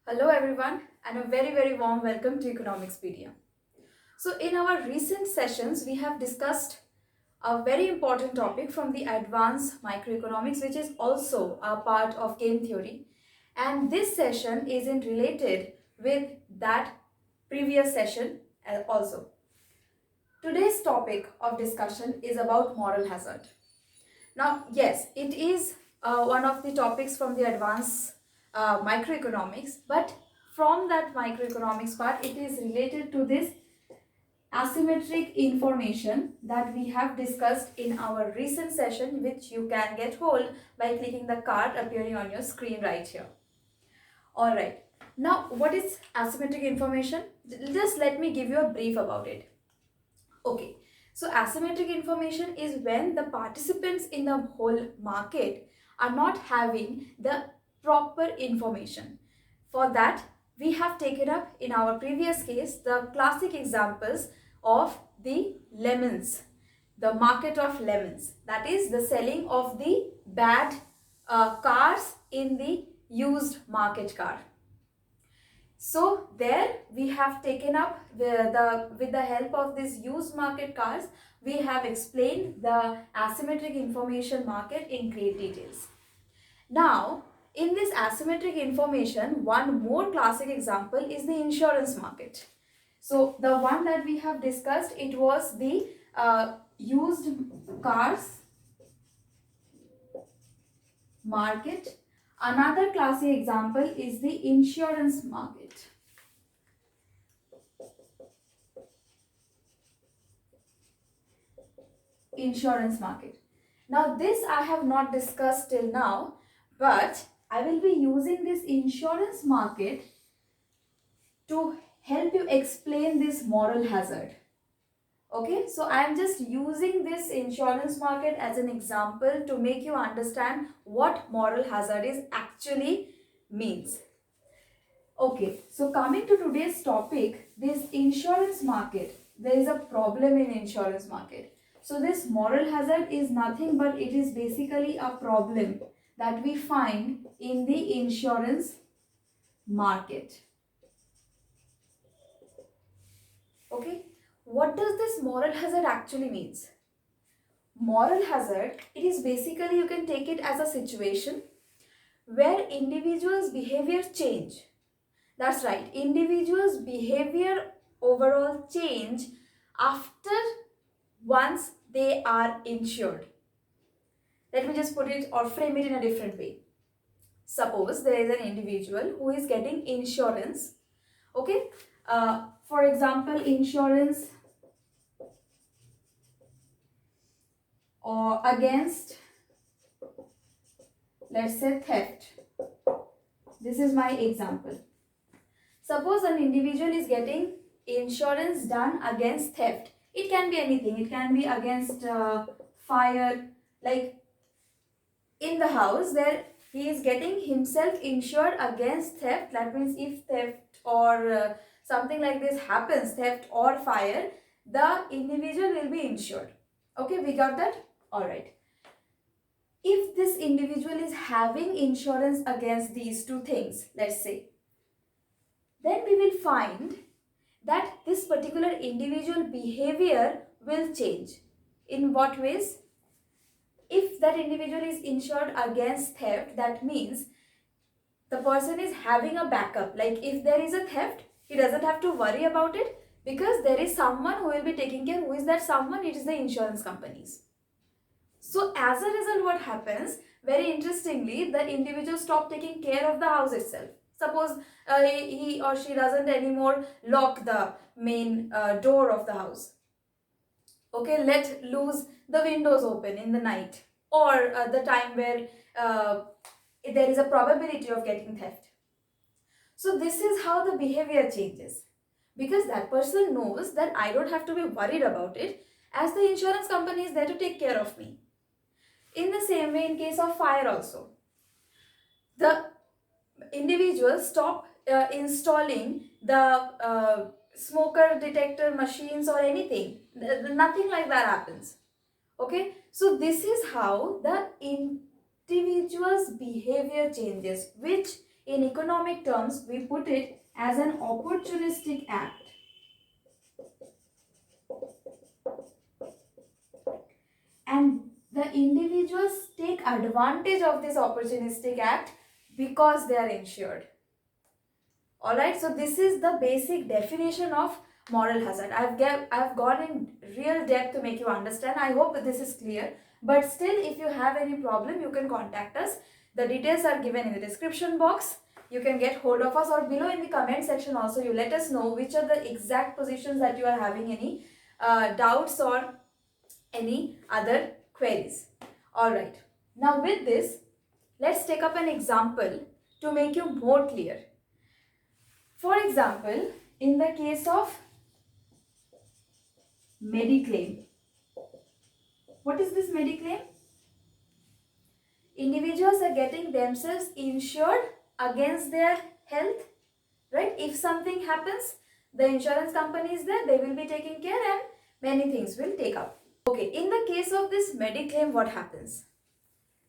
Hello everyone and a very warm welcome to Economicspedia. So in our recent sessions we have discussed a very important topic from the advanced microeconomics, which is also a part of game theory, and this session is in related with that previous session also. Today's topic of discussion is about moral hazard. Now, yes, it is one of the topics from the advanced microeconomics, but from that microeconomics part, it is related to this asymmetric information that we have discussed in our recent session, which you can get hold by clicking the card appearing on your screen right here. Alright, now what is asymmetric information? Just let me give you a brief about it. Okay, so asymmetric information is when the participants in the whole market are not having the proper information. For that, we have taken up in our previous case the classic examples of the lemons, the market of lemons, that is the selling of the bad cars in the used market car. So there we have taken up with the help of these used market cars, we have explained the asymmetric information market in great details. Now, in this asymmetric information, one more classic example is the insurance market. So the one that we have discussed, it was the used cars market. Another classic example is the insurance market. Insurance market. Now this I have not discussed till now, but I will be using this insurance market to help you explain this moral hazard. Okay, so I am just using this insurance market as an example to make you understand what moral hazard is actually means. Okay, so coming to today's topic, this insurance market, there is a problem in insurance market. So this moral hazard is nothing but it is basically a problem that we find in the insurance market. Okay, what does this moral hazard actually means? Moral hazard, it is basically, you can take it as a situation where individuals' behavior change. That's right, individuals' behavior overall change after once they are insured. Let me just put it or frame it in a different way. Suppose there is an individual who is getting insurance, okay? For example, insurance or against, let's say, theft. This is my example. Suppose an individual is getting insurance done against theft. It can be anything. It can be against fire, like in the house there he is getting himself insured against theft. That means if theft or something like this happens, theft or fire, the individual will be insured. Okay, we got that? Alright. If this individual is having insurance against these two things, let's say, then we will find that this particular individual behavior will change. In what ways? If that individual is insured against theft, that means the person is having a backup. Like if there is a theft, he doesn't have to worry about it because there is someone who will be taking care. Who is that someone? It is the insurance companies. So as a result, what happens? Very interestingly, the individual stop taking care of the house itself. Suppose he or she doesn't anymore lock the main door of the house. Okay, let loose the windows open in the night or the time where there is a probability of getting theft. So this is how the behavior changes, because that person knows that I don't have to be worried about it as the insurance company is there to take care of me. In the same way, in case of fire also, the individuals stop installing the smoker detector machines or anything. Nothing like that happens. Okay, so this is how the individual's behavior changes, which in economic terms we put it as an opportunistic act. And the individuals take advantage of this opportunistic act because they are insured. Alright, so this is the basic definition of moral hazard. I've gone in real depth to make you understand. I hope this is clear. But still, if you have any problem, you can contact us. The details are given in the description box. You can get hold of us, or below in the comment section also you let us know which are the exact positions that you are having any doubts or any other queries. Alright, now with this, let's take up an example to make you more clear. For example, in the case of mediclaim, what is this mediclaim? Individuals are getting themselves insured against their health, right? If something happens, the insurance company is there, they will be taking care and many things will take up. Okay, in the case of this mediclaim, what happens?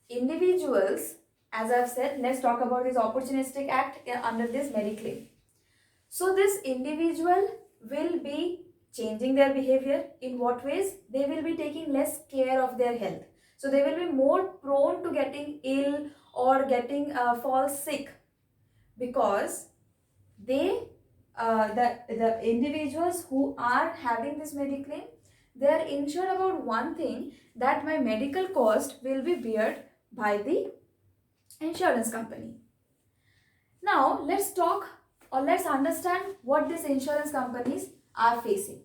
Individuals, as I've said, let's talk about this opportunistic act under this mediclaim. So this individual will be changing their behavior. In what ways? They will be taking less care of their health. So they will be more prone to getting ill or getting fall sick, because they the individuals who are having this mediclaim, they are insured about one thing, that my medical cost will be bared by the insurance company. Now let's talk, or let's understand what these insurance companies are facing.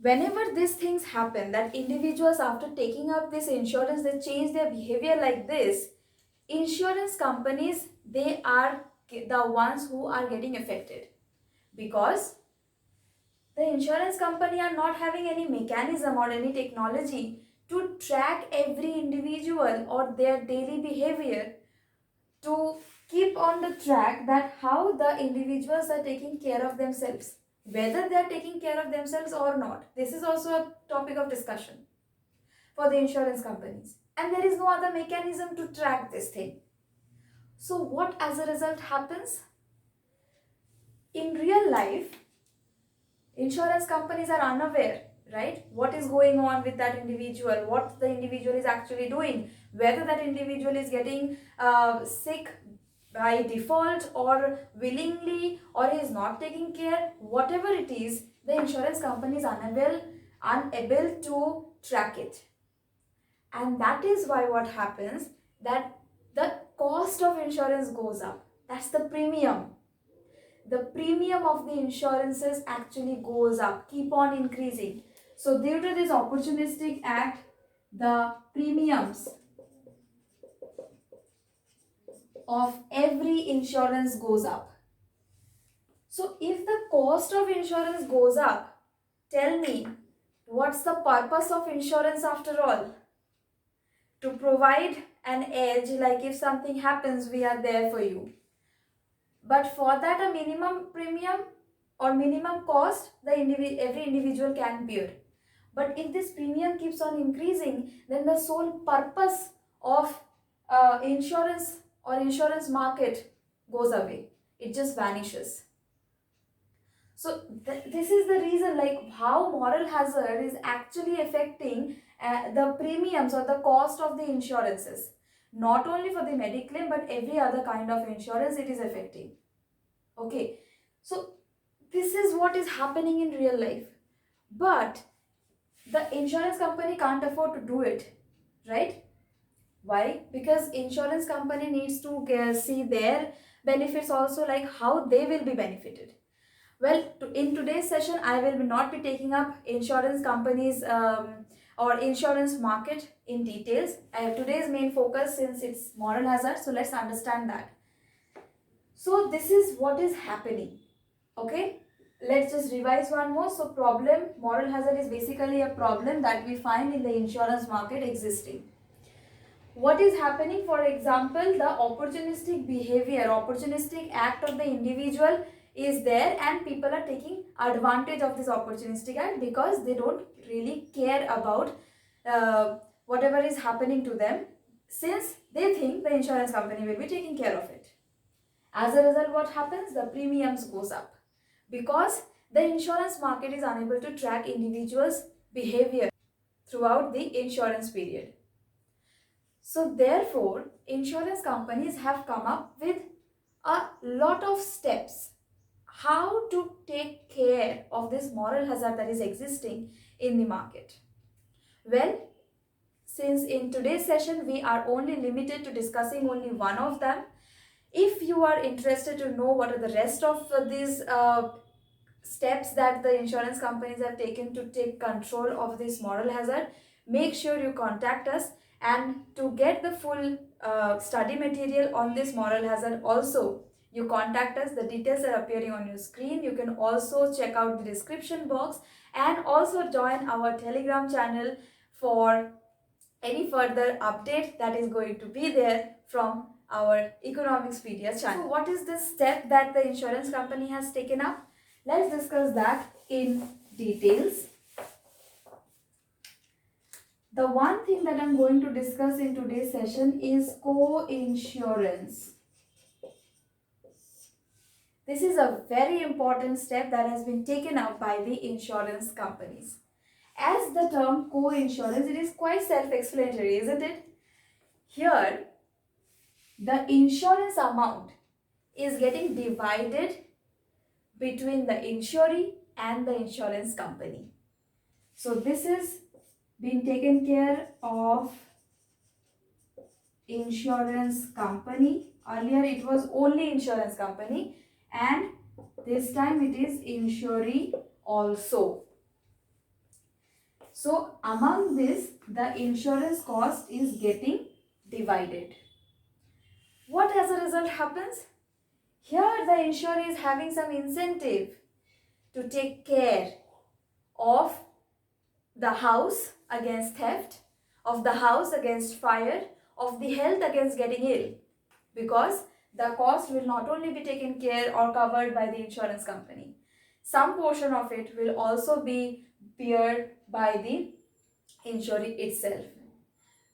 Whenever these things happen, that individuals after taking up this insurance, they change their behavior like this, insurance companies, they are the ones who are getting affected, because the insurance company are not having any mechanism or any technology to track every individual or their daily behavior, to keep on the track that how the individuals are taking care of themselves, whether they are taking care of themselves or not. This is also a topic of discussion for the insurance companies, and there is no other mechanism to track this thing. So what as a result happens? In real life, insurance companies are unaware, right, what is going on with that individual, what the individual is actually doing, whether that individual is getting sick by default or willingly, or is not taking care, whatever it is, the insurance company is unable to track it. And that is why what happens, that the cost of insurance goes up. That's the premium. The premium of the insurances actually goes up, keep on increasing. So due to this opportunistic act, the premiums of every insurance goes up. So if the cost of insurance goes up, tell me, what's the purpose of insurance after all? To provide an edge, like if something happens, we are there for you. But for that, a minimum premium or minimum cost, every individual can bear. But if this premium keeps on increasing, then the sole purpose of insurance or insurance market goes away. It just vanishes. So this is the reason, like how moral hazard is actually affecting the premiums or the cost of the insurances. Not only for the mediclaim, but every other kind of insurance it is affecting. Okay, so this is what is happening in real life. But the insurance company can't afford to do it, right? Why? Because insurance company needs to see their benefits also, like how they will be benefited. Well, in today's session, I will not be taking up insurance companies or insurance market in details. Today's main focus, since it's moral hazard, so let's understand that. So this is what is happening. Okay, let's just revise one more. So problem, moral hazard is basically a problem that we find in the insurance market existing. What is happening? For example, the opportunistic behavior, opportunistic act of the individual is there, and people are taking advantage of this opportunistic act because they don't really care about whatever is happening to them. since they think the insurance company will be taking care of it. As a result, what happens? The premiums goes up because the insurance market is unable to track individuals' behavior throughout the insurance period. So therefore, insurance companies have come up with a lot of steps how to take care of this moral hazard that is existing in the market. Well, since in today's session we are only limited to discussing only one of them, if you are interested to know what are the rest of these steps that the insurance companies have taken to take control of this moral hazard, make sure you contact us. And to get the full study material on this moral hazard also, you contact us. The details are appearing on your screen. You can also check out the description box and also join our Telegram channel for any further update that is going to be there from our Economicspedia channel. So what is this step that the insurance company has taken up? Let's discuss that in details. The one thing that I'm going to discuss in today's session is co-insurance. This is a very important step that has been taken up by the insurance companies. As the term co-insurance, it is quite self-explanatory, isn't it? Here, the insurance amount is getting divided between the insurer and the insurance company. So this is being taken care of insurance company. Earlier it was only insurance company, and this time it is insurer also. So among this, the insurance cost is getting divided. What as a result happens? Here the insurer is having some incentive to take care of the house against theft, of the house against fire, of the health against getting ill, because the cost will not only be taken care or covered by the insurance company. Some portion of it will also be borne by the insurer itself.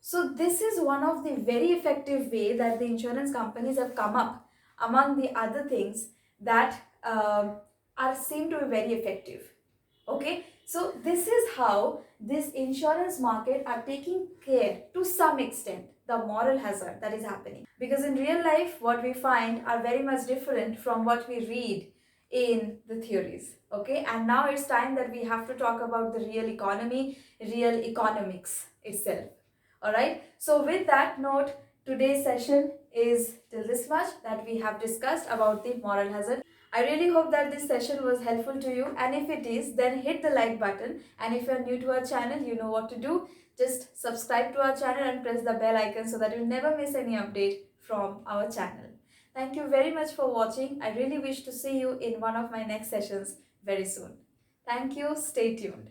So this is one of the very effective way that the insurance companies have come up among the other things that seem to be very effective. Okay, so this is how this insurance market are taking care to some extent the moral hazard that is happening, because in real life what we find are very much different from what we read in the theories. Okay, and now it's time that we have to talk about the real economy, real economics itself. All right, so with that note, today's session is till this much that we have discussed about the moral hazard. I really hope that this session was helpful to you, and if it is, then hit the like button, and if you are new to our channel, you know what to do. Just subscribe to our channel and press the bell icon so that you never miss any update from our channel. Thank you very much for watching. I really wish to see you in one of my next sessions very soon. Thank you. Stay tuned.